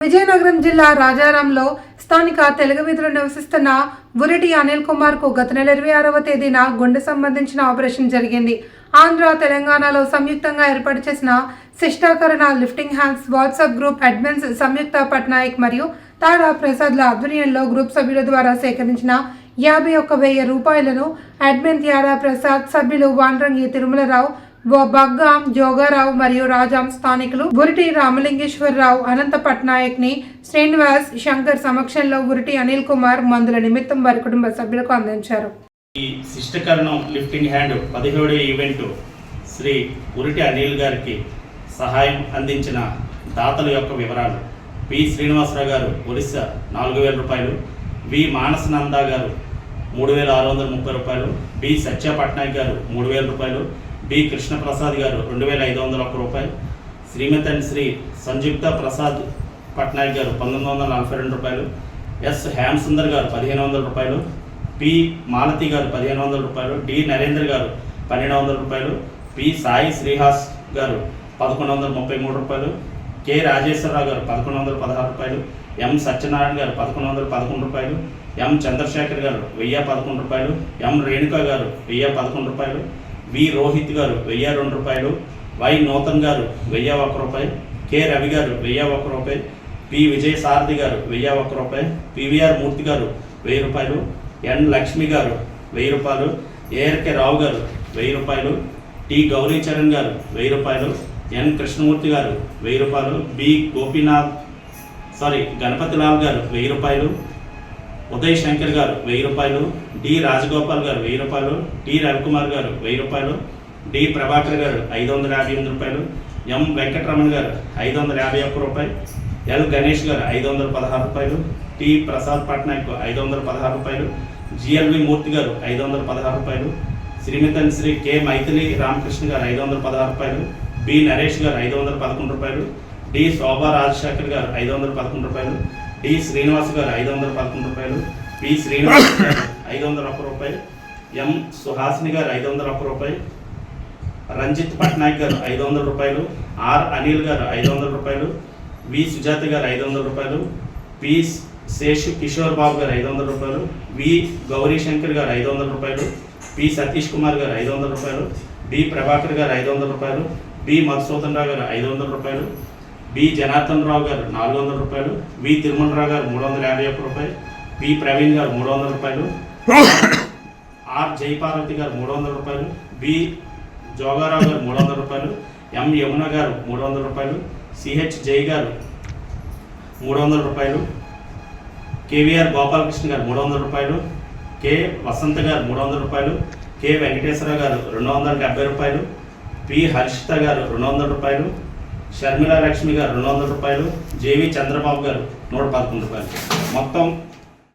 విజయనగరం జిల్లా రాజారాంలో స్థానిక తెలుగు వీధిలో నివసిస్తున్న ఉరిటి అనిల్ కుమార్ కు గత నెల 26వ తేదీన గుండె సంబంధించిన ఆపరేషన్ జరిగింది. ఆంధ్ర తెలంగాణలో సంయుక్తంగా ఏర్పాటు చేసిన శిష్టాకరణ lifting hands WhatsApp group admins Samyuktha Patnaik మరియు తారా ప్రసాద్ల ఆధ్వర్యంలో గ్రూప్ సభ్యుల ద్వారా సేకరించిన 51,000 రూపాయలను అడ్మిన్ తారా ప్రసాద్ సభ్యులు వాండ్రంగి తిరుమలరావు, బగ్గాం జోగారావు మరియు రాజాం స్థానికులు ఉరిటి రామలింగేశ్వరరావు, అనంత పట్నాయక్ ని శ్రీనివాస్ శంకర్ సమక్షంలో ఉరిటి అనిల్ కుమార్ మందుల నిమిత్తం వారి కుటుంబ సభ్యులకు అందించారు. ఈ శిష్టకరణం లిఫ్టింగ్ హ్యాండ్ 17వ ఈవెంట్ శ్రీ ఉరిటి అనిల్ గారికి సహాయం అందించిన దాతల యొక్క వివరాలు: పి శ్రీనివాసరావు గారు ఒరిస్సా 4,000 రూపాయలు, వి మానసనంద గారు 3,630 రూపాయలు, బి సత్య పట్నాయక్ గారు 3,000 రూపాయలు, బి కృష్ణప్రసాద్ గారు 2,501 రూపాయలు, శ్రీమతి శ్రీ సంయుక్త ప్రసాద్ పట్నాయక్ గారు 1,942 రూపాయలు, ఎస్ హేమసుందర్ గారు 1,500 రూపాయలు, పి మాలతి గారు 1,500 రూపాయలు, డి నరేంద్ర గారు 1,200 రూపాయలు, పి సాయి శ్రీహాస్ గారు 1,133 రూపాయలు, కె రాజేశ్వరరావు గారు 1,116 రూపాయలు, ఎం సత్యనారాయణ గారు 1,111 రూపాయలు, ఎం చంద్రశేఖర్ గారు 1,011 రూపాయలు, ఎం రేణుక గారు 1,011 రూపాయలు, వి రోహిత్ గారు 1,002 రూపాయలు, వై నూతన్ గారు 1,001 రూపాయలు, కె రవి గారు 1,001 రూపాయలు, పి విజయ సారథి గారు 1,001 రూపాయలు, పివిఆర్ మూర్తి గారు 1,000 రూపాయలు, ఎన్ లక్ష్మి గారు 1,000 రూపాయలు, ఏఆర్కే రావు గారు 1,000 రూపాయలు, టి గౌరీచరణ్ గారు 1,000 రూపాయలు, ఎన్ కృష్ణమూర్తి గారు 1,000 రూపాయలు, బి గణపతిలాల్ గారు 1,000 రూపాయలు, ఉదయ్ శంకర్ గారు 1,000 రూపాయలు, డి రాజగోపాల్ గారు 1,000 రూపాయలు, టి రవికుమార్ గారు 1,000 రూపాయలు, డి ప్రభాకర్ గారు 558 రూపాయలు, ఎం వెంకటరమణ గారు 551 రూపాయలు, ఎల్ గణేష్ గారు 516 రూపాయలు, టి ప్రసాద్ పట్నాయక్ 516 రూపాయలు, జిఎల్వి మూర్తి గారు 516 రూపాయలు, శ్రీమతి శ్రీ కె మైథిలి రామకృష్ణ గారు 516 రూపాయలు, బి నరేష్ గారు 511 రూపాయలు, డి శోభా రాజశేఖర్ గారు 511 రూపాయలు, డి శ్రీనివాస్ గారు 511 రూపాయలు, పి శ్రీనివాస్ గారు 501 రూపాయలు, ఎం సుహాసిని గారు 501 రూపాయలు, రంజిత్ పట్నాయక్ గారు 500 రూపాయలు, ఆర్ అనిల్ గారు 500 రూపాయలు, వి సుజాత గారు 500 రూపాయలు, పి శేషు కిషోర్ బాబు గారు 500 రూపాయలు, వి గౌరీ శంకర్ గారు 500 రూపాయలు, పి సతీష్ కుమార్ గారు 500 రూపాయలు, బి ప్రభాకర్ గారు 500 రూపాయలు, బి మధుసూదన్ రావు గారు 500 రూపాయలు, బి జనార్దన్ రావు గారు 400 రూపాయలు, వి తిరుమలరావు గారు 351 రూపాయలు, పి ప్రవీణ్ గారు 300 రూపాయలు, ఆర్ జయపార్వతి గారు 300 రూపాయలు, బి జోగారావు గారు 300 రూపాయలు, ఎం యమున గారు 300 రూపాయలు, సిహెచ్ జై గారు 300 రూపాయలు, కేవీఆర్ గోపాలకృష్ణ గారు 300 రూపాయలు, కె వసంత గారు 300 రూపాయలు, కె వెంకటేశ్వర గారు 270 రూపాయలు, పి హర్షిత గారు 200 రూపాయలు, షర్మిలా లక్ష్మి గారు 200 రూపాయలు, జేవి చంద్రబాబు గారు 111 రూపాయలు. మొత్తం